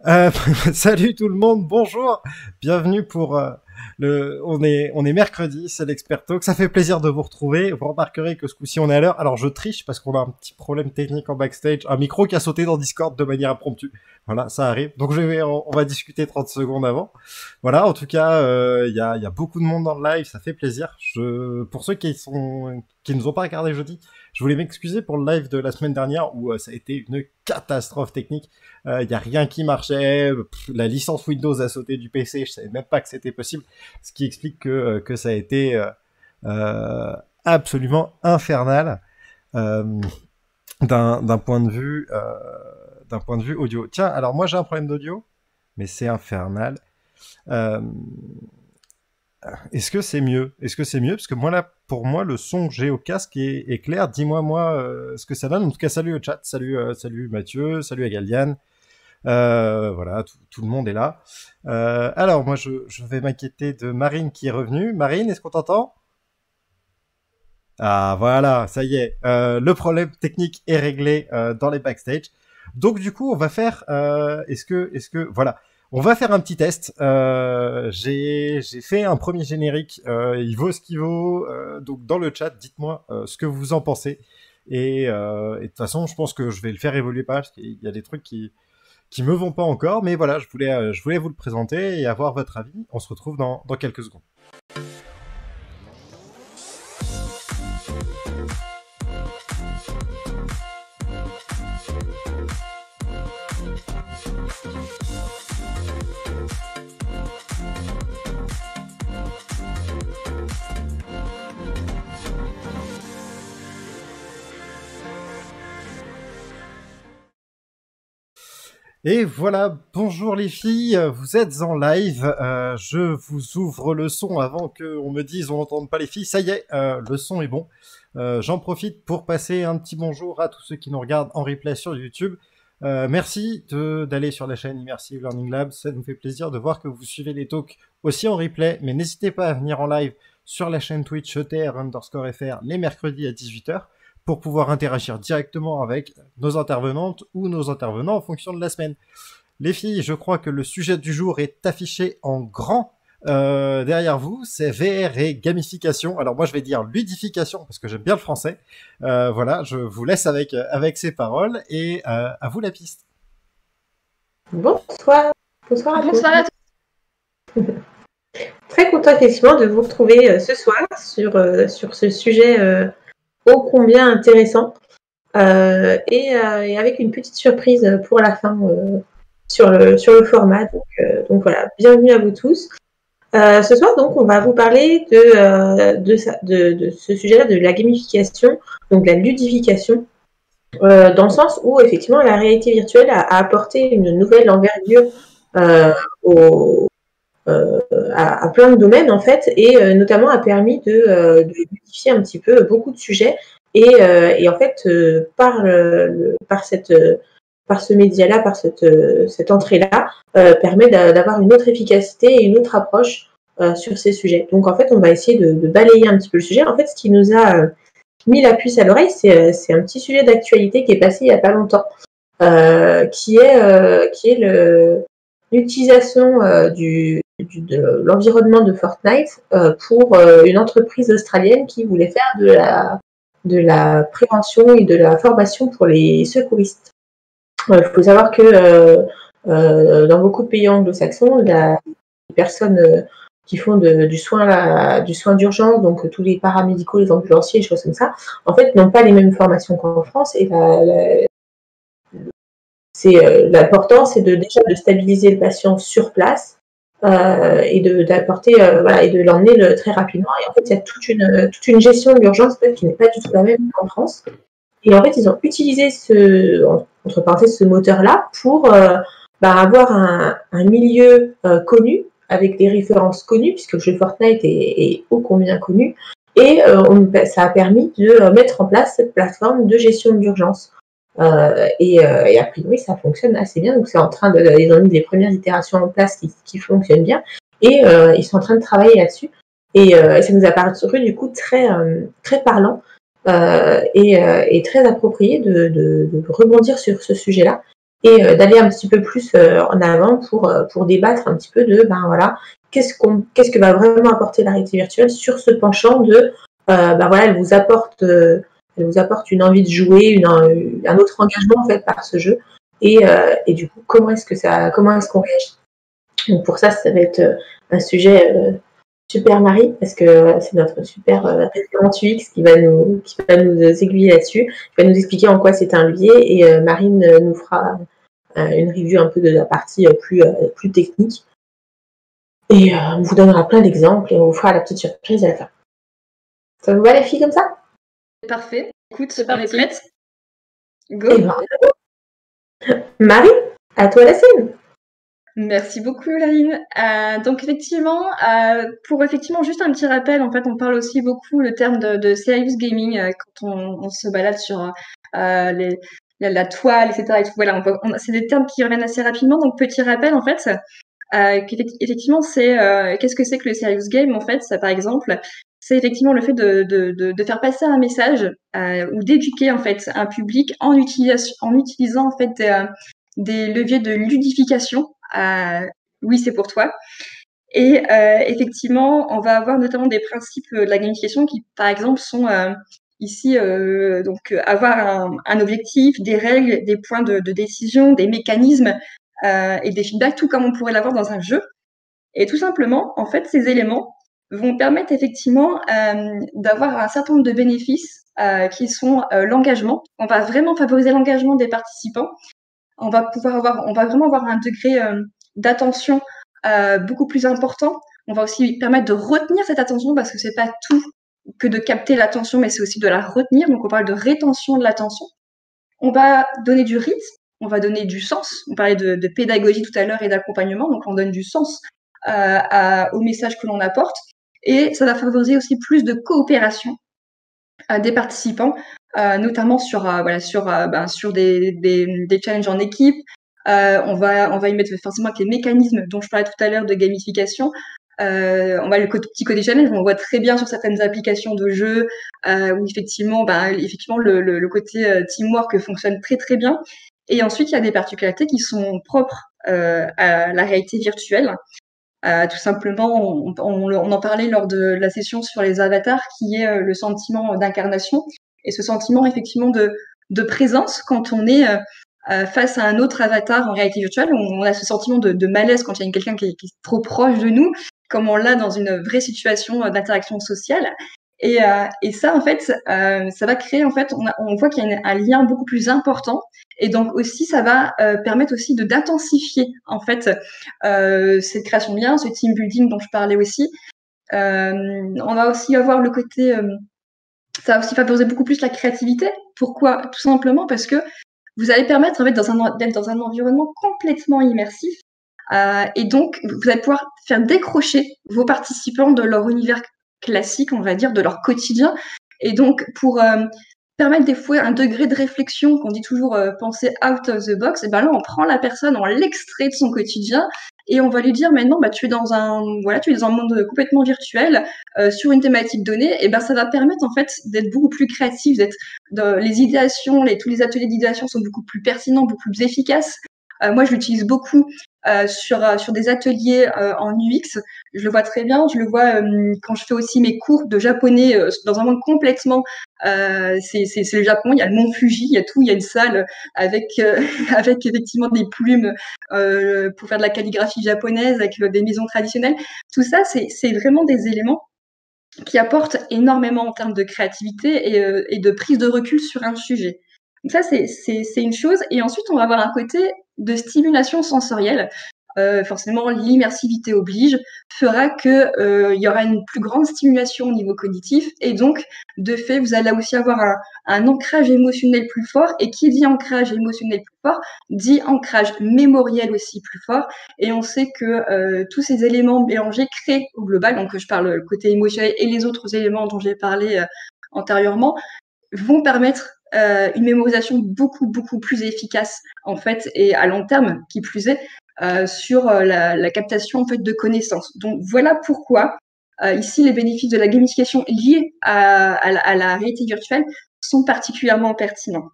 Euh, Salut tout le monde, bonjour, bienvenue pour on est mercredi, c'est l'Expert Talk. Ça fait plaisir de vous retrouver. Vous remarquerez que ce coup-ci on est à l'heure. Alors je triche parce qu'on a un petit problème technique en backstage, un micro qui a sauté dans Discord de manière impromptue. Voilà, ça arrive. Donc on va discuter 30 secondes avant. Voilà, en tout cas, il y a beaucoup de monde dans le live, ça fait plaisir. Pour ceux qui nous ont pas regardé jeudi, je voulais m'excuser pour le live de la semaine dernière où ça a été une catastrophe technique. Il y a rien qui marchait. La licence Windows a sauté du PC. Je savais même pas que c'était possible, ce qui explique que ça a été euh, absolument infernal euh, d'un point de vue d'un point de vue audio. Tiens, alors moi j'ai un problème d'audio, mais c'est infernal. Euh, Est-ce que c'est mieux? Est-ce que c'est mieux? Parce que moi là, pour moi, le son que j'ai au casque est clair. Dis-moi moi ce que ça donne. En tout cas, salut au chat, salut Mathieu, salut Agalian. Voilà, tout le monde est là. Alors, moi, je vais m'inquiéter de Marine qui est revenue. Marine, est-ce qu'on t'entend? Ah, voilà, ça y est. Le problème technique est réglé dans les backstage. Donc, du coup, on va faire. Voilà, on va faire un petit test. J'ai fait un premier générique. Il vaut ce qu'il vaut. Donc, dans le chat, dites-moi ce que vous en pensez. Et de toute façon, je pense que je vais le faire évoluer pas parce qu'il y a des trucs qui me vont pas encore, mais voilà, je voulais vous le présenter et avoir votre avis. On se retrouve dans quelques secondes. Et voilà, bonjour les filles, vous êtes en live, je vous ouvre le son avant qu'on me dise on n'entende pas les filles, ça y est, le son est bon. J'en profite pour passer un petit bonjour à tous ceux qui nous regardent en replay sur YouTube. Merci d'aller sur la chaîne Immersive Learning Lab, ça nous fait plaisir de voir que vous suivez les talks aussi en replay, mais n'hésitez pas à venir en live sur la chaîne Twitch ETR_FR les mercredis à 18h pour pouvoir interagir directement avec nos intervenantes ou nos intervenants en fonction de la semaine. Les filles, je crois que le sujet du jour est affiché en grand derrière vous, c'est VR et gamification. Alors moi je vais dire ludification parce que j'aime bien le français. Voilà, je vous laisse avec ces paroles et à vous la piste. Bonsoir. Bonsoir à tous. Bonsoir à tous. Très content effectivement de vous retrouver ce soir sur ce sujet ô combien intéressant et avec une petite surprise pour la fin sur le format. Donc voilà, bienvenue à vous tous. Ce soir, donc, on va vous parler de ce sujet-là, de la gamification, donc de la ludification, dans le sens où, effectivement, la réalité virtuelle a apporté une nouvelle envergure à plein de domaines, en fait, et notamment a permis de ludifier un petit peu beaucoup de sujets. Et en fait, par ce média-là, par cette entrée-là, permet d'avoir une autre efficacité et une autre approche sur ces sujets. Donc en fait, on va essayer de balayer un petit peu le sujet. En fait, ce qui nous a mis la puce à l'oreille, c'est un petit sujet d'actualité qui est passé il n'y a pas longtemps, qui est l'utilisation de l'environnement de Fortnite pour une entreprise australienne qui voulait faire de la prévention et de la formation pour les secouristes. Il faut savoir que dans beaucoup de pays anglo-saxons, les personnes qui font du soin d'urgence, donc tous les paramédicaux, les ambulanciers, les choses comme ça, en fait, n'ont pas les mêmes formations qu'en France. Et l'important, c'est déjà de stabiliser le patient sur place et d'apporter et de l'emmener très rapidement. Et en fait, il y a toute une gestion de l'urgence qui n'est pas du tout la même qu'en France. Et en fait, ils ont utilisé entre parenthèses, ce moteur-là pour avoir un milieu connu, avec des références connues, puisque le jeu Fortnite est ô combien connu. Et ça a permis de mettre en place cette plateforme de gestion d'urgence. Et a priori, ça fonctionne assez bien. Donc, ils ont mis les premières itérations en place qui fonctionnent bien. Et ils sont en train de travailler là-dessus. Et ça nous a paru du coup très, très parlant. Et très approprié de rebondir sur ce sujet-là. et d'aller un petit peu plus en avant pour débattre un petit peu de, ben voilà, qu'est-ce que va vraiment apporter la réalité virtuelle sur ce penchant de, ben voilà, elle vous apporte une envie de jouer, un autre engagement en fait par ce jeu, et du coup, comment est-ce qu'on réagit? Donc pour ça, ça va être un sujet super Marie, parce que c'est notre super référente UX qui va nous aiguiller là-dessus, qui va nous expliquer en quoi c'est un levier, et Marine nous fera une review un peu de la partie plus technique. Et on vous donnera plein d'exemples et on vous fera la petite surprise à la fin. Ça vous va les filles comme ça? C'est parfait. Écoute, on est prête. Go. Eh ben, Marie, à toi la scène. Merci beaucoup, Laline. Donc effectivement, pour effectivement juste un petit rappel, en fait, on parle aussi beaucoup le terme de serious gaming quand on se balade sur la toile, etc. Et tout. Voilà, c'est des termes qui reviennent assez rapidement. Donc petit rappel, en fait, qu'effectivement, c'est qu'est-ce que c'est que le serious game? En fait, ça, par exemple, c'est effectivement le fait de faire passer un message ou d'éduquer en fait un public en utilisant en fait des leviers de ludification. Oui, c'est pour toi. Et effectivement, on va avoir notamment des principes de la gamification qui, par exemple, sont ici donc avoir un objectif, des règles, des points de décision, des mécanismes et des feedbacks, tout comme on pourrait l'avoir dans un jeu. Et tout simplement, en fait, ces éléments vont permettre effectivement d'avoir un certain nombre de bénéfices qui sont l'engagement. On va vraiment favoriser l'engagement des participants. On va vraiment avoir un degré d'attention beaucoup plus important. On va aussi permettre de retenir cette attention parce que c'est pas tout que de capter l'attention, mais c'est aussi de la retenir. Donc, on parle de rétention de l'attention. On va donner du rythme, on va donner du sens. On parlait de pédagogie tout à l'heure et d'accompagnement, donc on donne du sens au message que l'on apporte. Et ça va favoriser aussi plus de coopération des participants, notamment sur des challenges en équipe. On va y mettre forcément avec les mécanismes dont je parlais tout à l'heure de gamification. On va le petit côté challenge, on voit très bien sur certaines applications de jeux où effectivement le côté teamwork fonctionne très très bien. Et ensuite, il y a des particularités qui sont propres à la réalité virtuelle. Tout simplement, on en parlait lors de la session sur les avatars, qui est le sentiment d'incarnation et ce sentiment effectivement de présence quand on est face à un autre avatar en réalité virtuelle. On a ce sentiment de malaise quand il y a quelqu'un qui est trop proche de nous, comme on l'a dans une vraie situation d'interaction sociale. Et ça, en fait, ça va créer, en fait, on voit qu'il y a un lien beaucoup plus important. Et donc aussi, ça va permettre aussi d'intensifier, en fait, cette création de lien, ce team building dont je parlais aussi. On va aussi avoir le côté, ça va aussi favoriser beaucoup plus la créativité. Pourquoi? Tout simplement parce que vous allez permettre, en fait, d'être dans un environnement complètement immersif. Et donc, vous allez pouvoir faire décrocher vos participants de leur univers classique, on va dire, de leur quotidien. Et donc, pour permettre des fois un degré de réflexion, qu'on dit toujours penser out of the box, et ben là, on prend la personne, on l'extrait de son quotidien et on va lui dire maintenant, tu es dans un monde complètement virtuel sur une thématique donnée, et ben ça va permettre en fait d'être beaucoup plus créatif, les idéations, tous les ateliers d'idéation sont beaucoup plus pertinents, beaucoup plus efficaces. Moi, je l'utilise beaucoup sur des ateliers en UX. Je le vois très bien. Je le vois quand je fais aussi mes cours de japonais dans un monde complètement. C'est le Japon. Il y a le mont Fuji, il y a tout. Il y a une salle avec avec effectivement des plumes pour faire de la calligraphie japonaise, avec des maisons traditionnelles. Tout ça, c'est vraiment des éléments qui apportent énormément en termes de créativité et de prise de recul sur un sujet. Donc ça, c'est une chose. Et ensuite, on va avoir un côté de stimulation sensorielle. Forcément, l'immersivité oblige, fera que il y aura une plus grande stimulation au niveau cognitif. Et donc, de fait, vous allez aussi avoir un ancrage émotionnel plus fort. Et qui dit ancrage émotionnel plus fort, dit ancrage mémoriel aussi plus fort. Et on sait que tous ces éléments mélangés créent au global, donc je parle côté émotionnel et les autres éléments dont j'ai parlé antérieurement, vont permettre une mémorisation beaucoup, beaucoup plus efficace, en fait, et à long terme, qui plus est, sur la captation en fait, de connaissances. Donc, voilà pourquoi, ici, les bénéfices de la gamification liés à la réalité virtuelle sont particulièrement pertinents.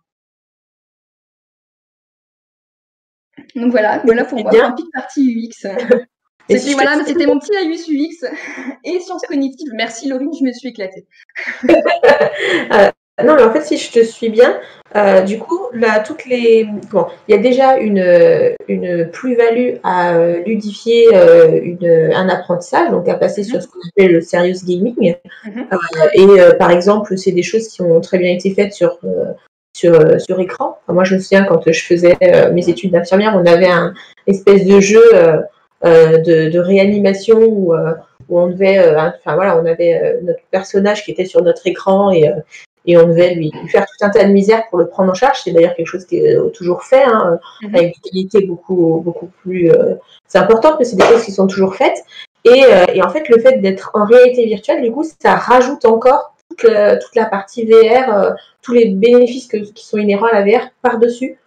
Donc voilà pour moi, un pic partie UX. C'était mon petit laïus UX et sciences cognitives. Merci Laurine, je me suis éclatée. Non, mais en fait, si je te suis bien, du coup, là, il y a déjà une plus-value à ludifier un apprentissage, donc à passer sur ce qu'on appelle le serious gaming. Par exemple, c'est des choses qui ont très bien été faites sur écran. Enfin, moi, je me souviens quand je faisais mes études d'infirmière, on avait un espèce de jeu de réanimation où on devait, on avait notre personnage qui était sur notre écran et on devait lui faire tout un tas de misères pour le prendre en charge. C'est d'ailleurs quelque chose qui est toujours fait, avec des qualités beaucoup, beaucoup plus. C'est important que c'est des choses qui sont toujours faites. Et en fait, le fait d'être en réalité virtuelle, du coup, ça rajoute encore toute la partie VR, tous les bénéfices qui sont inhérents à la VR par-dessus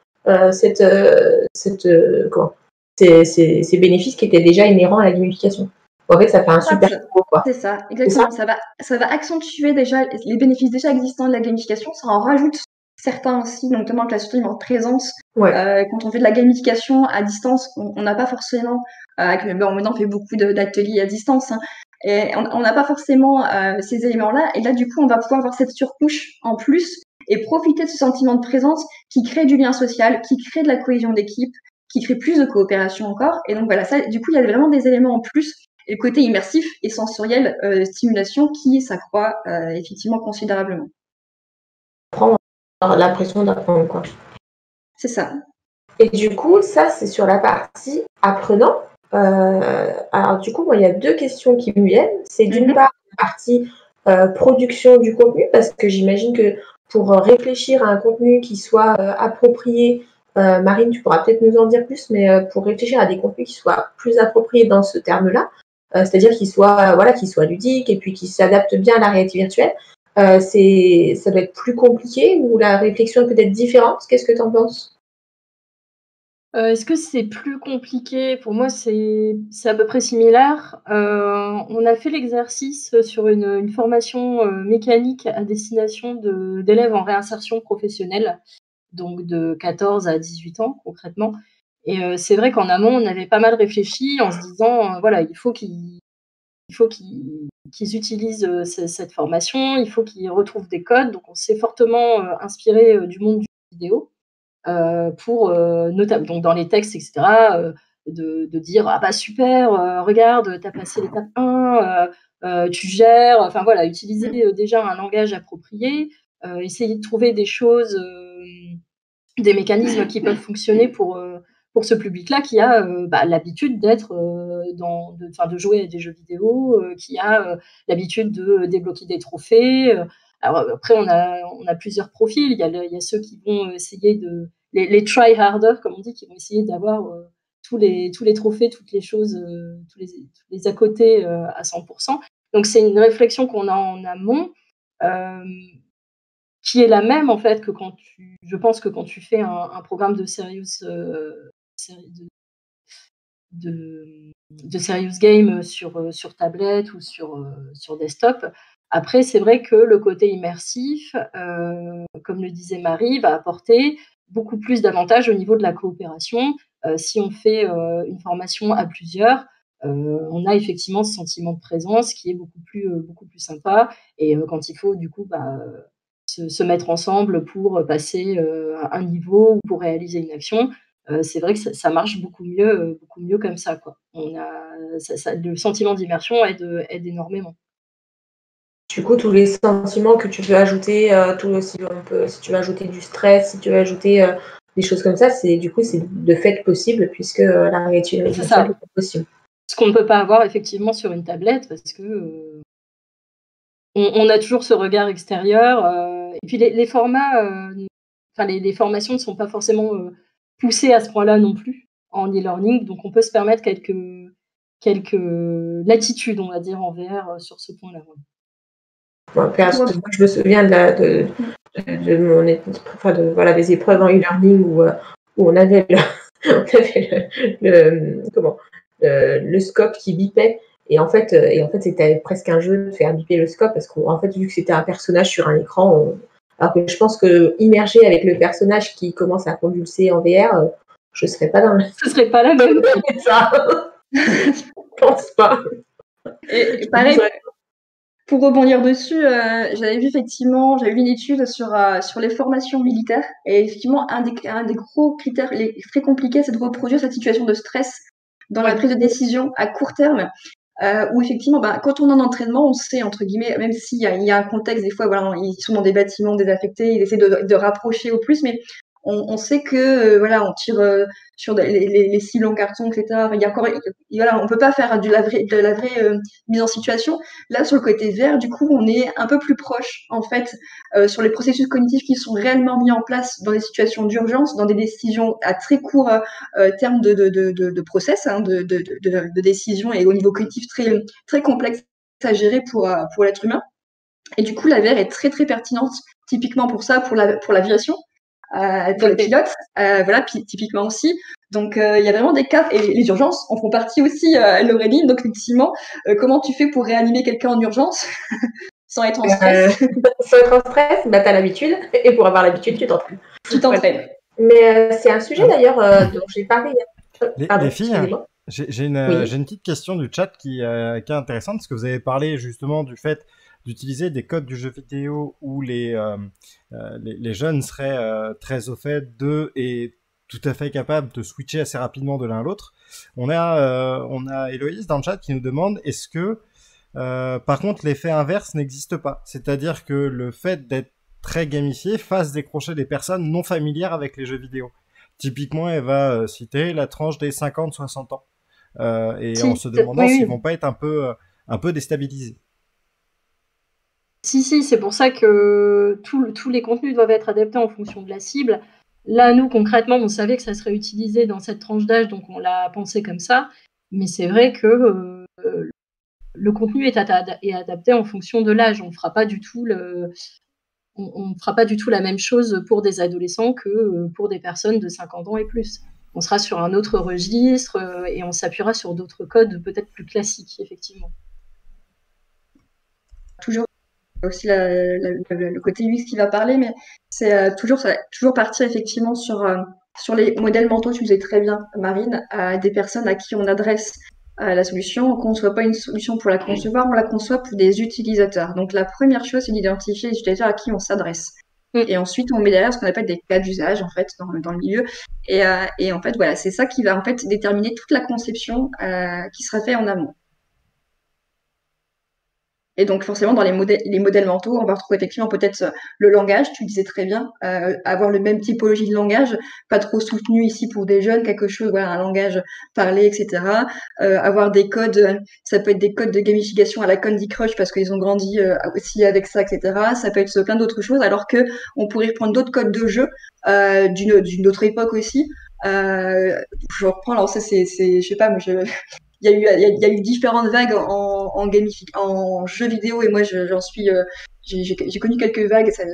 ces bénéfices qui étaient déjà inhérents à la gamification. En fait, ça fait un super combo, quoi. C'est ça, exactement. Ça va accentuer déjà les bénéfices déjà existants de la gamification. Ça en rajoute certains aussi, notamment avec la stream en présence. Ouais. Quand on fait de la gamification à distance, on n'a pas forcément. Maintenant, on fait beaucoup d'ateliers à distance. Et on n'a pas forcément ces éléments-là. Et là, du coup, on va pouvoir avoir cette surcouche en plus et profiter de ce sentiment de présence qui crée du lien social, qui crée de la cohésion d'équipe, qui crée plus de coopération encore. Et donc voilà, ça, du coup, il y a vraiment des éléments en plus. Et le côté immersif et sensoriel, stimulation qui s'accroît effectivement considérablement. Prendre l'impression d'apprendre, quoi. C'est ça. Et du coup, ça, c'est sur la partie apprenant. Alors, du coup, moi, il y a deux questions qui me viennent. C'est d'une part la partie production du contenu, parce que j'imagine que pour réfléchir à un contenu qui soit approprié, Marine, tu pourras peut-être nous en dire plus, mais pour réfléchir à des contenus qui soient plus appropriés dans ce terme-là, c'est-à-dire qu'ils soient ludiques et puis qu'ils s'adaptent bien à la réalité virtuelle, ça doit être plus compliqué ou la réflexion est peut-être différente. Qu'est-ce que tu en penses ? Est-ce que c'est plus compliqué? Pour moi, c'est à peu près similaire. On a fait l'exercice sur une formation mécanique à destination d'élèves en réinsertion professionnelle, donc de 14 à 18 ans concrètement. Et c'est vrai qu'en amont, on avait pas mal réfléchi en se disant, voilà, il faut qu'ils utilisent cette formation, il faut qu'ils retrouvent des codes. Donc on s'est fortement inspiré du monde du vidéo. Pour notamment donc dans les textes, etc., de dire ah bah super, regarde, t'as passé l'étape 1, tu gères, enfin voilà, utiliser déjà un langage approprié, essayer de trouver des choses, des mécanismes qui peuvent fonctionner pour ce public-là qui a l'habitude d'être de jouer à des jeux vidéo, qui a l'habitude de débloquer des trophées. Alors après, on a plusieurs profils. Il y a ceux qui vont essayer les try harder, comme on dit, qui vont essayer d'avoir tous les trophées, toutes les choses, tous les à côté à 100%. Donc c'est une réflexion qu'on a en amont. Qui est la même en fait que je pense que quand tu fais un programme de serious game sur tablette ou sur desktop. Après, c'est vrai que le côté immersif, comme le disait Marie, va apporter beaucoup plus d'avantages au niveau de la coopération. Si on fait une formation à plusieurs, on a effectivement ce sentiment de présence qui est beaucoup plus sympa. Et quand il faut du coup se mettre ensemble pour passer un niveau ou pour réaliser une action, c'est vrai que ça marche beaucoup mieux comme ça, quoi. Le sentiment d'immersion aide énormément. Du coup, tous les sentiments que tu peux ajouter, si tu veux ajouter du stress, si tu veux ajouter des choses comme ça, c'est de fait possible puisque la réalité virtuelle est possible. Ce qu'on ne peut pas avoir effectivement sur une tablette parce que on a toujours ce regard extérieur. Et puis les formats, les formations ne sont pas forcément poussées à ce point-là non plus en e-learning, donc on peut se permettre quelques latitudes, on va dire, en VR sur ce point-là. Je me souviens des épreuves en e-learning où on avait le scope qui bipait. Et en fait, c'était presque un jeu de faire biper le scope parce qu'en fait, vu que c'était un personnage sur un écran, alors que je pense que immergé avec le personnage qui commence à convulser en VR, je serais pas dans Ce serait pas la même. ça. Je pense pas. Et pareil, pour rebondir dessus, j'avais vu une étude sur les formations militaires. Et effectivement, un des gros critères très compliqués, c'est de reproduire cette situation de stress dans la prise de décision à court terme. Où effectivement, quand on est en entraînement, on sait, entre guillemets, même s'il y a un contexte, des fois, voilà, ils sont dans des bâtiments désaffectés, ils essaient de rapprocher au plus, mais on sait que voilà, on tire sur les cibles en carton, etc. Il y a encore, voilà, on peut pas faire de la vraie mise en situation. Là, sur le côté vert, du coup, on est un peu plus proche, en fait, sur les processus cognitifs qui sont réellement mis en place dans des situations d'urgence, dans des décisions à très court terme de process, hein, de décision, et au niveau cognitif très, très complexe à gérer pour l'être humain. Et du coup, la VR est très, très pertinente, typiquement pour ça, pour l'aviation. Pour les pilotes, voilà, typiquement aussi. Donc, il y a vraiment des cas, et les urgences en font partie aussi, Laureline. Donc, effectivement, comment tu fais pour réanimer quelqu'un en urgence sans être en stress? Sans être en stress, t'as l'habitude, et pour avoir l'habitude, tu t'entraînes. Tu t'entraînes. Mais c'est un sujet d'ailleurs dont j'ai parlé. Les filles, j'ai une petite question du chat qui est intéressante, parce que vous avez parlé justement du fait d'utiliser des codes du jeu vidéo où les jeunes seraient très au fait d'eux et tout à fait capables de switcher assez rapidement de l'un à l'autre. On a Héloïse dans le chat qui nous demande est-ce que par contre l'effet inverse n'existe pas, c'est-à-dire que le fait d'être très gamifié fasse décrocher des personnes non familières avec les jeux vidéo. Typiquement, elle va citer la tranche des 50-60 ans et en se demandant s'ils vont pas être un peu déstabilisés. Si, c'est pour ça que tous les contenus doivent être adaptés en fonction de la cible. Là, nous, concrètement, on savait que ça serait utilisé dans cette tranche d'âge, donc on l'a pensé comme ça. Mais c'est vrai que le contenu est adapté en fonction de l'âge. On ne fera pas du tout la même chose pour des adolescents que pour des personnes de 50 ans et plus. On sera sur un autre registre et on s'appuiera sur d'autres codes peut-être plus classiques, effectivement. Toujours aussi le côté UX qui va parler, mais c'est toujours partir effectivement sur les modèles mentaux, tu disais très bien, Marine, à des personnes à qui on adresse la solution. On ne conçoit pas une solution pour la concevoir, on la conçoit pour des utilisateurs. Donc la première chose, c'est d'identifier les utilisateurs à qui on s'adresse. Et ensuite, on met derrière ce qu'on appelle des cas d'usage, en fait, dans le milieu. Et en fait, voilà, c'est ça qui va en fait déterminer toute la conception qui sera faite en amont. Et donc, forcément, dans les modèles mentaux, on va retrouver effectivement peut-être le langage, tu le disais très bien, avoir le même typologie de langage, pas trop soutenu ici pour des jeunes, quelque chose, voilà, un langage parlé, etc. Avoir des codes, ça peut être des codes de gamification à la Candy Crush parce qu'ils ont grandi aussi avec ça, etc. Ça peut être plein d'autres choses, alors que on pourrait reprendre d'autres codes de jeu d'une autre époque aussi. Je reprends, alors ça, c'est, je sais pas, moi, il y a eu différentes vagues en jeux vidéo, et moi j'en suis j'ai connu quelques vagues, ça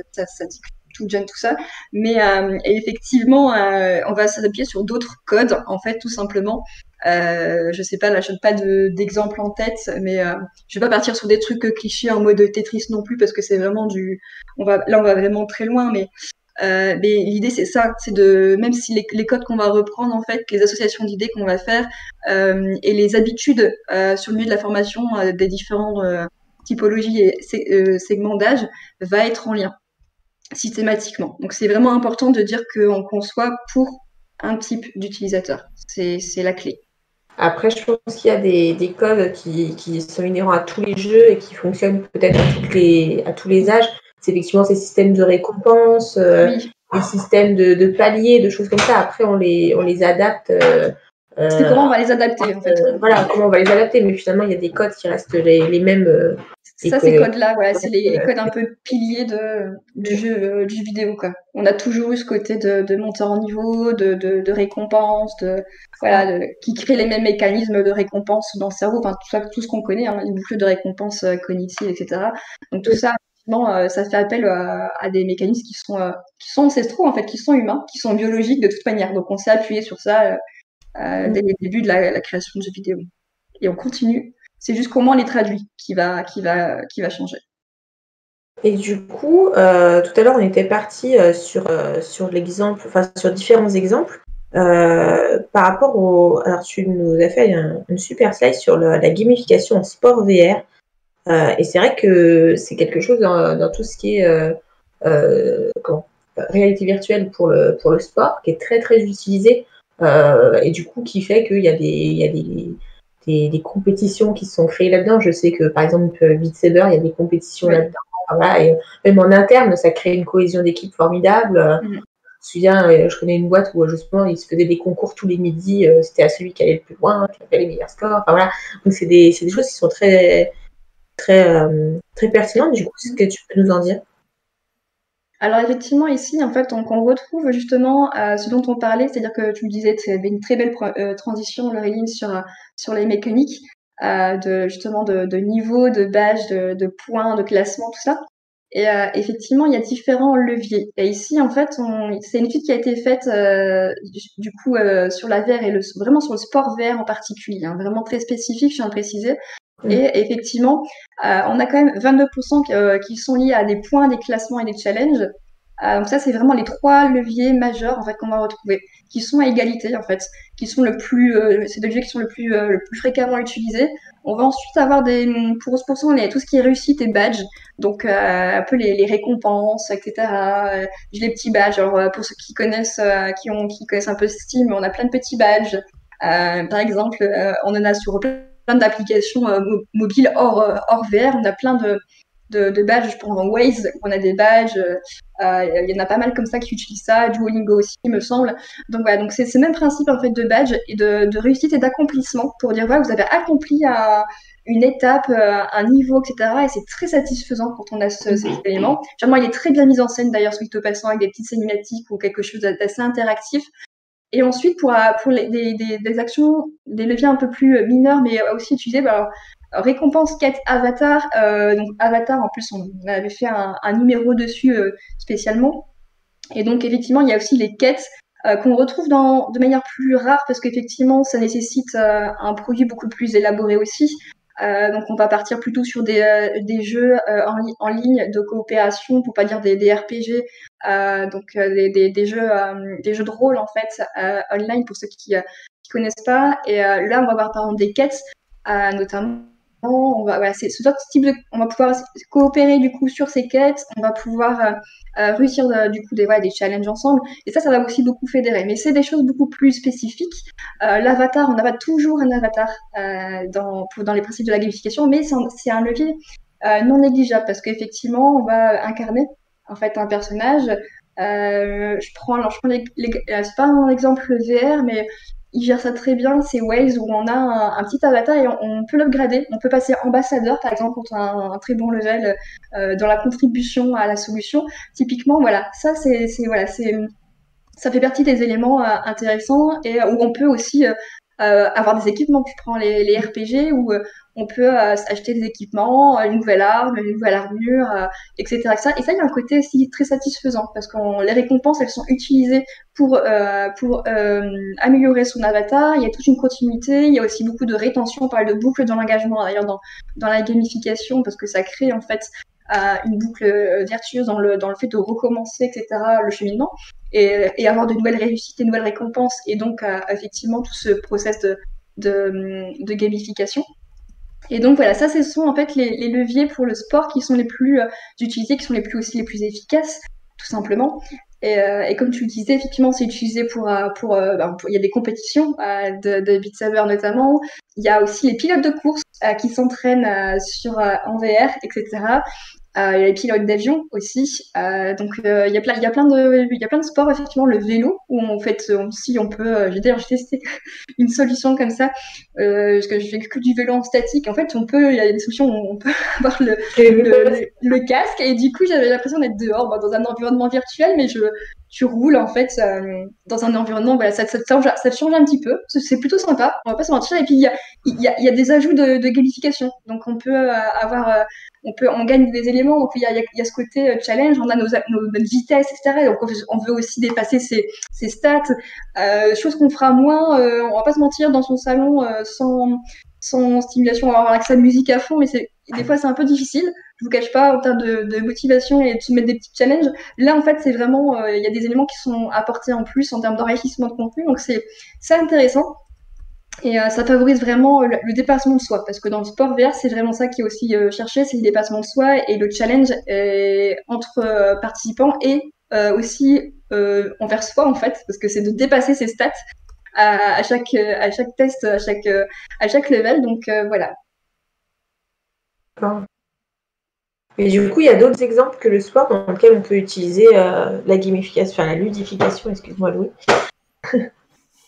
dit tout jeune tout ça, mais effectivement on va s'appuyer sur d'autres codes en fait, tout simplement. Je sais pas, là je n'ai pas d'exemple en tête, mais je vais pas partir sur des trucs clichés en mode Tetris non plus, parce que c'est vraiment on va vraiment très loin, mais l'idée c'est ça, c'est même si les codes qu'on va reprendre, en fait, les associations d'idées qu'on va faire et les habitudes sur le milieu de la formation des différentes typologies et segments d'âge va être en lien systématiquement. Donc c'est vraiment important de dire qu'on conçoit pour un type d'utilisateur. C'est la clé. Après, je pense qu'il y a des codes qui sont inhérents à tous les jeux et qui fonctionnent peut-être à tous les âges. C'est effectivement ces systèmes de récompense, des systèmes de paliers, de choses comme ça. Après, on les adapte. C'est comment on va les adapter, en fait. Voilà, comment on va les adapter. Mais finalement, il y a des codes qui restent les mêmes. Ça, ces codes-là, voilà, c'est les codes un peu piliers du jeu vidéo, quoi. On a toujours eu ce côté de monter en niveau, de récompense, qui crée les mêmes mécanismes de récompense dans le cerveau, enfin tout ce qu'on connaît, hein, les boucles de récompense cognitive, etc. Donc tout ça, ça fait appel à des mécanismes qui sont ancestraux, en fait, qui sont humains, qui sont biologiques de toute manière. Donc on s'est appuyé sur ça dès le début de la création de jeux vidéo. Et on continue. C'est juste comment on les traduit qui va changer. Et du coup, tout à l'heure, on était parti sur l'exemple, enfin sur différents exemples. Par rapport au alors tu nous as fait une super slide sur la gamification en sport VR, et c'est vrai que c'est quelque chose dans tout ce qui est, comment? Réalité virtuelle pour le sport qui est très, très utilisé, et du coup qui fait qu'il y a des compétitions qui se sont créées là-dedans. Je sais que, par exemple, Beat Saber, il y a des compétitions Oui. là-dedans. Enfin, voilà, et même en interne, ça crée une cohésion d'équipe formidable. Je me souviens, je connais une boîte où justement ils se faisaient des concours tous les midis, c'était à celui qui allait le plus loin, qui avait les meilleurs scores. Enfin voilà, donc c'est des choses qui sont très très très pertinentes. Du coup, est-ce que tu peux nous en dire? Alors effectivement, ici, en fait, on retrouve justement ce dont on parlait, c'est-à-dire que tu me disais que tu avais une très belle transition, Laureline, sur les mécaniques, justement de niveau, de badge, de points, de classement, tout ça. Et effectivement, il y a différents leviers. Et ici, en fait, c'est une étude qui a été faite du coup sur la VR et vraiment sur le sport VR en particulier, hein, vraiment très spécifique, je tiens à le préciser. Et effectivement, on a quand même 22% qui sont liés à des points, des classements et des challenges. Donc ça, c'est vraiment les 3 leviers majeurs en fait qu'on va retrouver, qui sont à égalité en fait, qui sont c'est des leviers qui sont le plus fréquemment utilisés. On va ensuite avoir pour 11% tout ce qui est réussite et badge, donc un peu les récompenses, etc. J'ai les petits badges. Alors pour ceux qui connaissent, qui connaissent un peu Steam, on a plein de petits badges. Par exemple, on en a sur plein d'applications mobiles hors VR. On a plein de badges. Je prends Waze, on a des badges. Il y en a pas mal comme ça qui utilisent ça. Duolingo aussi, il me semble. Donc voilà, donc c'est le même principe en fait de badge et de réussite et d'accomplissement pour dire voilà, vous avez accompli une étape, un niveau, etc. Et c'est très satisfaisant quand on a cet élément. Généralement, il est très bien mis en scène d'ailleurs, suite au passant avec des petites cinématiques ou quelque chose d'assez interactif. Et ensuite, pour des actions, des leviers un peu plus mineurs, mais aussi utilisés, alors, récompense quête Avatar. Donc Avatar, en plus, on avait fait un numéro dessus spécialement. Et donc, effectivement, il y a aussi les quêtes qu'on retrouve de manière plus rare parce qu'effectivement, ça nécessite un produit beaucoup plus élaboré aussi. Donc, on va partir plutôt sur des jeux en ligne de coopération, pour pas dire des RPG, donc des jeux de rôle en fait online pour ceux qui connaissent pas. Et là, on va avoir par exemple des quêtes, notamment. C'est ce type on va pouvoir coopérer du coup sur ces quêtes. On va pouvoir réussir du coup des challenges ensemble. Et ça va aussi beaucoup fédérer. Mais c'est des choses beaucoup plus spécifiques. L'avatar, on n'a pas toujours un avatar dans les principes de la gamification, mais c'est un levier non négligeable parce qu'effectivement, on va incarner en fait un personnage. Je prends c'est pas un exemple VR, mais il gère ça très bien. C'est Waze où on a un petit avatar et on peut l'upgrader. On peut passer ambassadeur, par exemple, quand on a un très bon level dans la contribution à la solution. Typiquement, voilà, ça fait partie des éléments intéressants et où on peut aussi avoir des équipements. Tu prends les RPG où on peut acheter des équipements, une nouvelle arme, une nouvelle armure, etc., etc. Et ça, il y a un côté aussi très satisfaisant parce que les récompenses, elles sont utilisées pour améliorer son avatar. Il y a toute une continuité. Il y a aussi beaucoup de rétention. On parle de boucle dans l'engagement, d'ailleurs, dans la gamification, parce que ça crée en fait une boucle vertueuse dans le fait de recommencer, etc., le cheminement, et avoir de nouvelles réussites, de nouvelles récompenses, et donc effectivement tout ce process de gamification. Et donc voilà, ça, ce sont en fait les leviers pour le sport qui sont les plus utilisés, qui sont les plus efficaces, tout simplement. Et comme tu le disais, effectivement, c'est utilisé il y a des compétitions de Beat Saber notamment. Il y a aussi les pilotes de course qui s'entraînent en VR, etc. Il y a les pilotes d'avion aussi. Donc il y a plein de sports, effectivement. Le vélo, où en fait, si on peut, j'ai testé une solution comme ça, parce que je fais que du vélo en statique. En fait, il y a des solutions où on peut avoir le casque, et du coup, j'avais l'impression d'être dehors, dans un environnement virtuel, mais tu roules en fait dans un environnement, voilà, ça change un petit peu. C'est plutôt sympa, on va pas se mentir. Et puis il y a des ajouts de gamification, donc on peut on gagne des éléments. Donc il y a ce côté challenge, on a notre vitesse, etc. Donc on veut aussi dépasser ses stats, chose qu'on fera moins, on va pas se mentir, dans son salon sans stimulation. On va avoir accès à la musique à fond, mais des fois, c'est un peu difficile. Je vous cache pas, en termes de motivation et de se mettre des petits challenges. Là, en fait, c'est vraiment, il y a des éléments qui sont apportés en plus en termes d'enrichissement de contenu. Donc, c'est intéressant. Et ça favorise vraiment le dépassement de soi. Parce que dans le sport VR, c'est vraiment ça qui est aussi cherché, c'est le dépassement de soi et le challenge entre participants et aussi envers soi, en fait. Parce que c'est de dépasser ses stats à chaque test, à chaque level. Donc, voilà. Et du coup, il y a d'autres exemples que le sport dans lesquels on peut utiliser la gamification, enfin la ludification, excuse-moi Louis.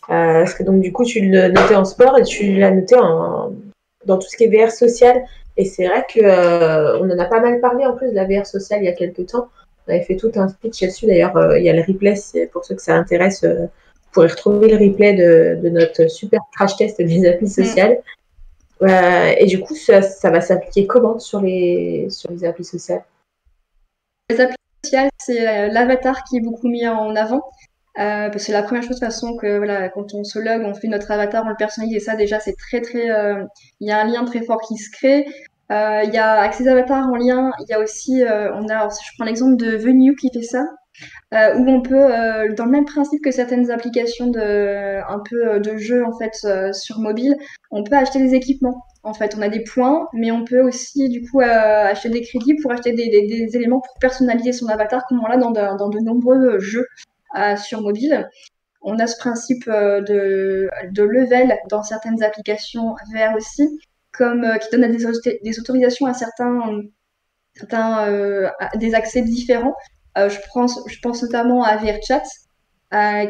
Parce que donc du coup, tu le notais en sport et tu l'as noté dans tout ce qui est VR social. Et c'est vrai que on en a pas mal parlé en plus de la VR sociale il y a quelques temps. On avait fait tout un speech là-dessus. D'ailleurs, il y a le replay, pour ceux que ça intéresse, vous pourrez retrouver le replay de notre super crash test des applis sociales. Et du coup, ça va s'appliquer comment sur les applis sociales? Les applis sociales, c'est l'avatar qui est beaucoup mis en avant. Parce que c'est la première chose de toute façon que voilà, quand on se log, on fait notre avatar, on le personnalise et ça déjà c'est très il y a un lien très fort qui se crée. Il y a avec ces avatars en lien, il y a aussi je prends l'exemple de Venue qui fait ça. Où on peut, dans le même principe que certaines applications de jeux en fait sur mobile, on peut acheter des équipements. En fait, on a des points, mais on peut aussi du coup acheter des crédits pour acheter des éléments pour personnaliser son avatar, comme on l'a dans de nombreux jeux sur mobile. On a ce principe de level dans certaines applications VR aussi, comme qui donne des autorisations à des accès différents. Je pense notamment à VRChat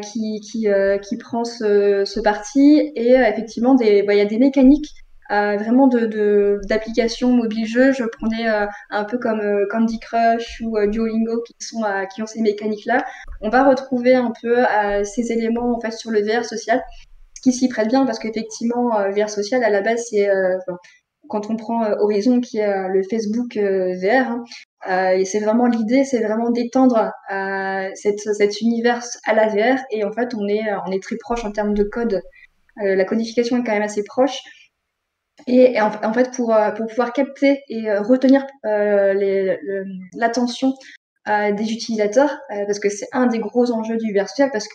qui prend ce parti et effectivement il y a des mécaniques vraiment d'applications mobile jeux. Je prenais un peu comme Candy Crush ou Duolingo qui ont ces mécaniques-là. On va retrouver un peu ces éléments en fait sur le VR social, ce qui s'y prête bien parce qu'effectivement VR social à la base c'est quand on prend Horizon qui est le Facebook VR, et c'est vraiment l'idée, c'est vraiment d'étendre cet univers à la VR et en fait on est très proche en termes de code. La codification est quand même assez proche. Et en fait, pour pouvoir capter et retenir l'attention des utilisateurs, parce que c'est un des gros enjeux du VR social, parce que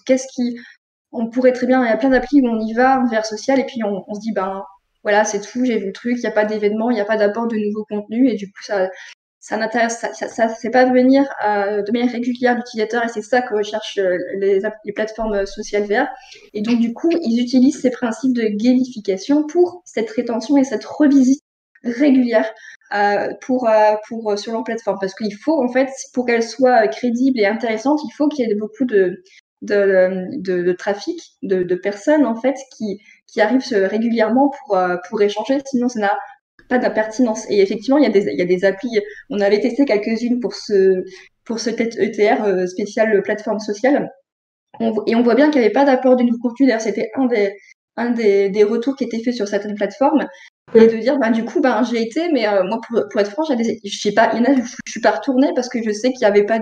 on pourrait très bien, il y a plein d'applis où on y va en VR social, et puis on se dit, ben voilà, c'est tout, j'ai vu le truc, il n'y a pas d'événement, il n'y a pas d'apport de nouveaux contenus, et du coup, ça n'intéresse, ça fait pas venir de manière régulière l'utilisateur et c'est ça que recherchent les plateformes sociales VR. Et donc, du coup, ils utilisent ces principes de gamification pour cette rétention et cette revisite régulière sur leur plateforme. Parce qu'il faut, en fait, pour qu'elle soit crédible et intéressante, il faut qu'il y ait beaucoup de trafic, de personnes, en fait, qui arrivent régulièrement pour échanger. Sinon, ça n'a pas de pertinence. Et effectivement, il y a des applis, on avait testé quelques-unes pour ce ETR spécial plateforme sociale. Et on voit bien qu'il n'y avait pas d'apport de nouveau contenu. D'ailleurs, c'était un des retours qui étaient faits sur certaines plateformes. Et de dire, du coup, j'ai été, mais moi, pour être franche, je sais pas, il y en a, je suis pas retournée parce que je sais qu'il n'y avait pas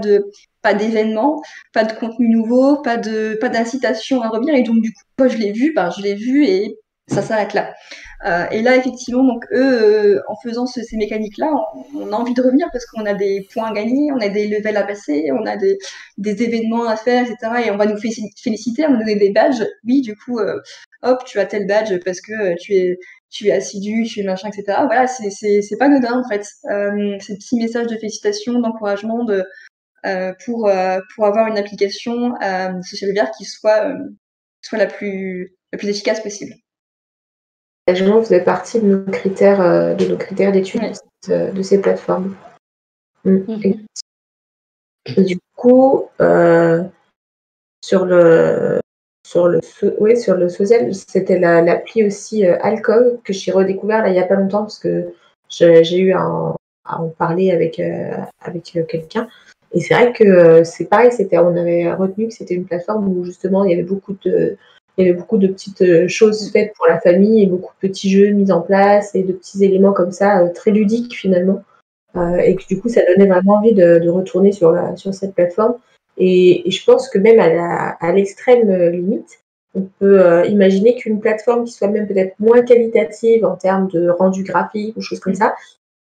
d'événement, pas de contenu nouveau, pas d'incitation à revenir. Et donc, du coup, moi, je l'ai vu et ça s'arrête là. Et là, effectivement, donc eux, en faisant ces mécaniques-là, on a envie de revenir parce qu'on a des points à gagner, on a des levels à passer, on a des événements à faire, etc. Et on va nous féliciter, on va nous donner des badges. Oui, du coup, hop, tu as tel badge parce que tu es assidu, tu es machin, etc. Voilà, c'est pas anodin en fait. Ces petits messages de félicitations, d'encouragement, pour avoir une application social VR qui soit la plus efficace possible. L'engagement faisait partie de nos critères d'étude de ces plateformes. Et du coup, sur le social, c'était l'appli aussi Alcove que j'ai redécouvert là il y a pas longtemps parce que j'ai eu à en parler avec quelqu'un. Et c'est vrai que c'est pareil, on avait retenu que c'était une plateforme où justement il y avait beaucoup de petites choses faites pour la famille et beaucoup de petits jeux mis en place et de petits éléments comme ça très ludiques finalement. Et que du coup ça donnait vraiment envie de retourner sur cette plateforme. Et je pense que même à l'extrême limite, on peut imaginer qu'une plateforme qui soit même peut-être moins qualitative en termes de rendu graphique ou choses comme ça,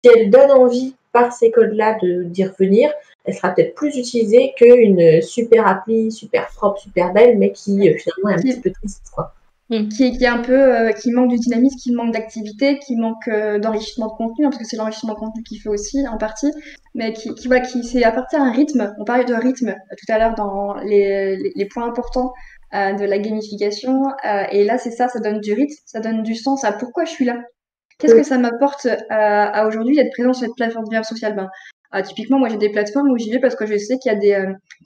si elle donne envie par ces codes-là d'y revenir, elle sera peut-être plus utilisée qu'une super appli, super propre, super belle, mais qui finalement est un petit peu triste, quoi. Qui est un peu, qui manque de dynamisme, qui manque d'activité, qui manque d'enrichissement de contenu, hein, parce que c'est l'enrichissement de contenu qui fait aussi en partie, mais qui c'est apporter un rythme. On parlait de rythme tout à l'heure dans les points importants de la gamification, et là c'est ça donne du rythme, ça donne du sens à pourquoi je suis là. Qu'est-ce que ça m'apporte à aujourd'hui d'être présent sur cette plateforme de social? Typiquement, moi j'ai des plateformes où j'y vais parce que je sais qu'il y a des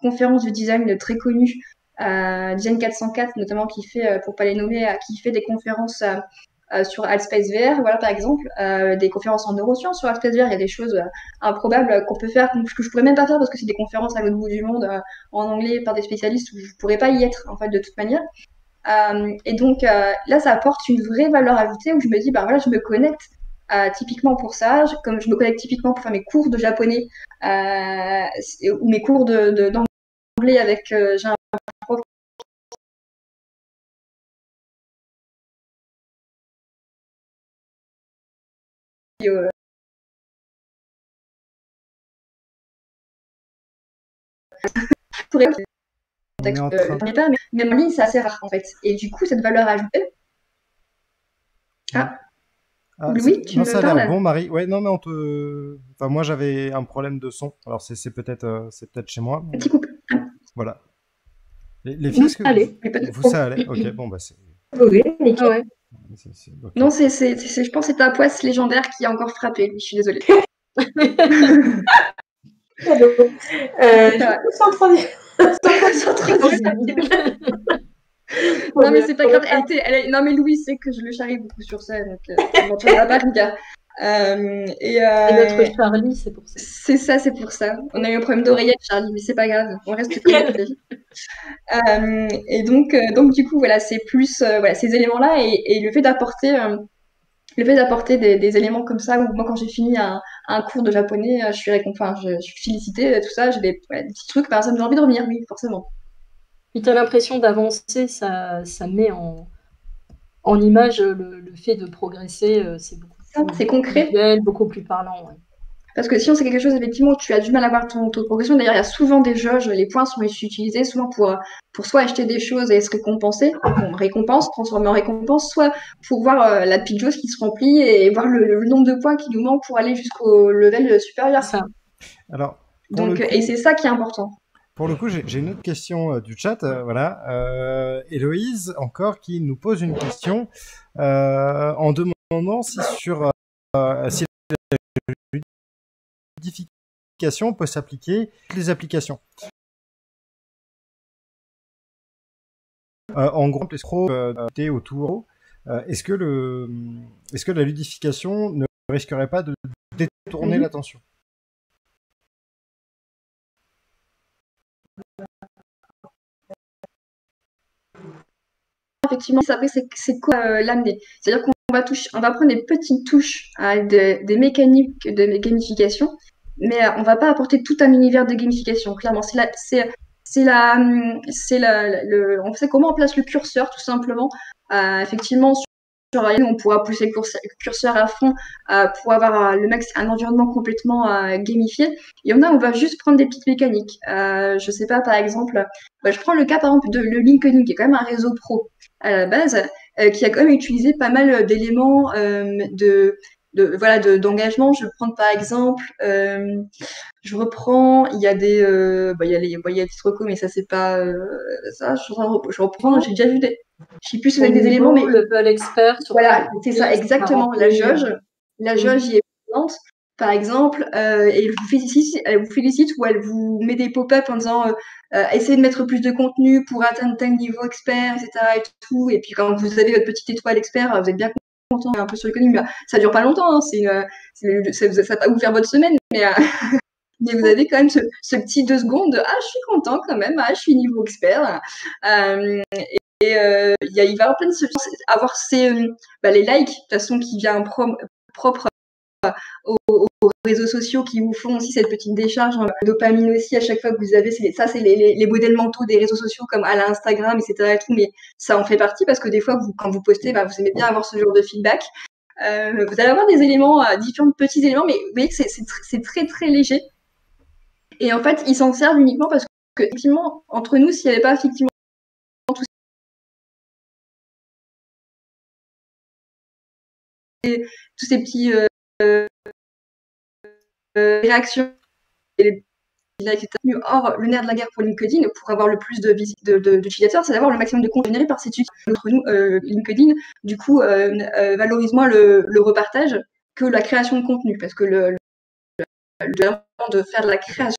conférences de design très connues. Design 404 notamment qui fait, pour pas les nommer, qui fait des conférences sur Altspace VR, voilà par exemple, des conférences en neurosciences sur Altspace VR. Il y a des choses improbables qu'on peut faire, que je pourrais même pas faire parce que c'est des conférences à l'autre bout du monde en anglais par des spécialistes où je pourrais pas y être en fait de toute manière. Et donc là, ça apporte une vraie valeur ajoutée où je me dis, bah voilà, je me connecte typiquement pour ça, comme je me connecte typiquement pour faire mes cours de japonais ou mes cours d'anglais avec j'ai un prof qui, pourrait contexte, mais en ligne, c'est assez rare en fait. Et du coup, cette valeur ajoutée. Louis, tu non, me ça a parles? l'air bon, Marie. Ouais, non, mais enfin, moi, j'avais un problème de son. Alors, c'est peut-être chez moi. Un petit couple. Voilà. Les filles, est-ce que allez. vous, ça allait? Ok, bon, bah, c'est. Oui, nickel. Ah ouais. Okay. Non, je pense que c'est ta poisse légendaire qui a encore frappé. Je suis désolée. Sans transition. Non, mais c'est pas grave. Non, mais Louis sait que je le charrie beaucoup sur ça, donc on n'en tiendra pas, Lucas. Et notre Charlie, c'est pour ça. C'est ça, c'est pour ça. On a eu un problème d'oreillette, Charlie, mais c'est pas grave. On reste très et donc du coup, voilà, c'est plus voilà, ces éléments-là et le fait d'apporter des éléments comme ça, où moi, quand j'ai fini un cours de japonais, je suis félicitée, tout ça, j'ai des petits trucs, ça me donne envie de revenir, oui, forcément. Puis tu as l'impression d'avancer, ça met en image le fait de progresser, c'est beaucoup c'est concret, visuel, beaucoup plus parlant. Ouais. Parce que sinon, c'est quelque chose, effectivement, où tu as du mal à voir ton taux de progression. D'ailleurs, il y a souvent des jauges, les points sont utilisés souvent pour soit acheter des choses et se récompenser, récompense, transformer en récompense, soit pour voir la petite jauge qui se remplit et voir le nombre de points qui nous manque pour aller jusqu'au level supérieur. Ça. Alors, et c'est ça qui est important. Pour le coup, j'ai une autre question du chat. Voilà, Héloïse, encore, qui nous pose une question en demandant si si la ludification peut s'appliquer à les applications. En gros, les scrolls autour. Est-ce que la ludification ne risquerait pas de détourner l'attention? Effectivement, après, c'est quoi l'amener? C'est-à-dire qu'on va prendre des petites touches des mécaniques de gamification, mais on va pas apporter tout un univers de gamification. Clairement, on sait comment on place le curseur, tout simplement. Effectivement, sur la ligne, on pourra pousser le curseur à fond pour avoir un environnement complètement gamifié. Et on va juste prendre des petites mécaniques. Je sais pas, par exemple, je prends le cas par exemple de le LinkedIn, qui est quand même un réseau pro à la base, qui a quand même utilisé pas mal d'éléments d'engagement. Je vais prendre par exemple, je reprends, il y a des, il y a des trucs, mais ça c'est pas ça. Je reprends, j'ai déjà vu je sais plus si vous avez des éléments, mais level expert. Voilà, c'est ça exactement. La jauge y est présente. Par exemple, et elle vous félicite ou elle vous met des pop-up en disant essayez de mettre plus de contenu pour atteindre tel niveau expert, etc. et tout. Et puis quand vous avez votre petite étoile expert, vous êtes bien content, un peu sur le coding. Ça dure pas longtemps, hein, ça va pas vous faire votre semaine, mais mais vous avez quand même ce petit 2 secondes de je suis content quand même, je suis niveau expert. Et il va avoir plein de avoir les likes, de toute façon, qui vient propre aux réseaux sociaux qui vous font aussi cette petite décharge en dopamine aussi à chaque fois que vous avez. C'est les modèles mentaux des réseaux sociaux comme à l'Instagram, etc. Et tout, mais ça en fait partie parce que des fois, quand vous postez, vous aimez bien avoir ce genre de feedback. Vous allez avoir des éléments, différents petits éléments, mais vous voyez que c'est très très léger. Et en fait, ils s'en servent uniquement parce que, effectivement, entre nous, s'il n'y avait pas effectivement tous ces petits réactions et etc. Or, le nerf de la guerre pour LinkedIn, pour avoir le plus d'utilisateurs, c'est d'avoir le maximum de comptes générés par ces utilisateurs. Entre nous, LinkedIn, du coup, valorise moins le repartage que la création de contenu, parce que le de faire de la création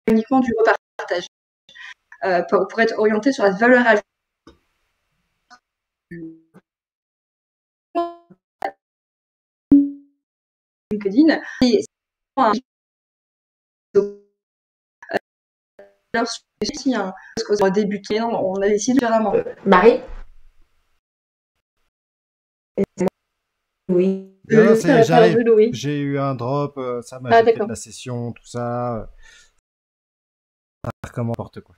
uniquement du repartage, pour être orienté sur la valeur ajoutée. LinkedIn et aussi parce qu'on a débuté, on a décidé différemment. Marie? Oui. Non, J'arrive. j'arrive. J'ai eu un drop, ça m'a jeté de la session, tout ça. Comme n'importe quoi.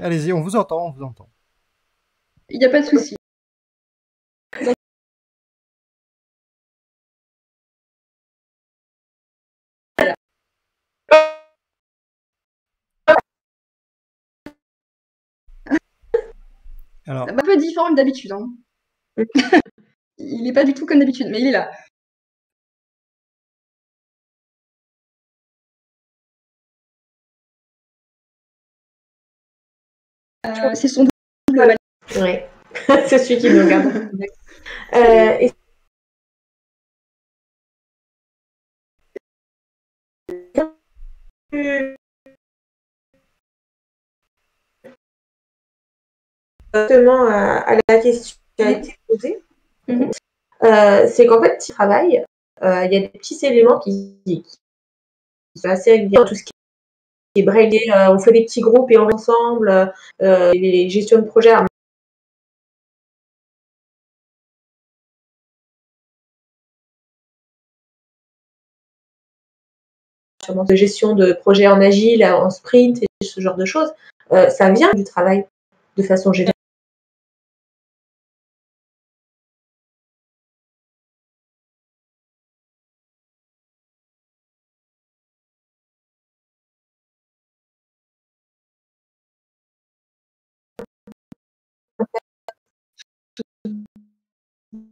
Allez-y, on vous entend, on vous entend. Il n'y a pas de souci. Alors, un peu différent que d'habitude. Hein. Il n'est pas du tout comme d'habitude, mais il est là. C'est son double. Ouais, c'est celui qui me regarde. Exactement à la question qui a été posée, c'est qu'en fait, il travaille, il y a des petits éléments qui sont assez réguliers, tout ce qui est braillé, on fait des petits groupes et on est ensemble, les gestions de projet. De gestion de projet en agile, en sprint et ce genre de choses, ça vient du travail de façon générale.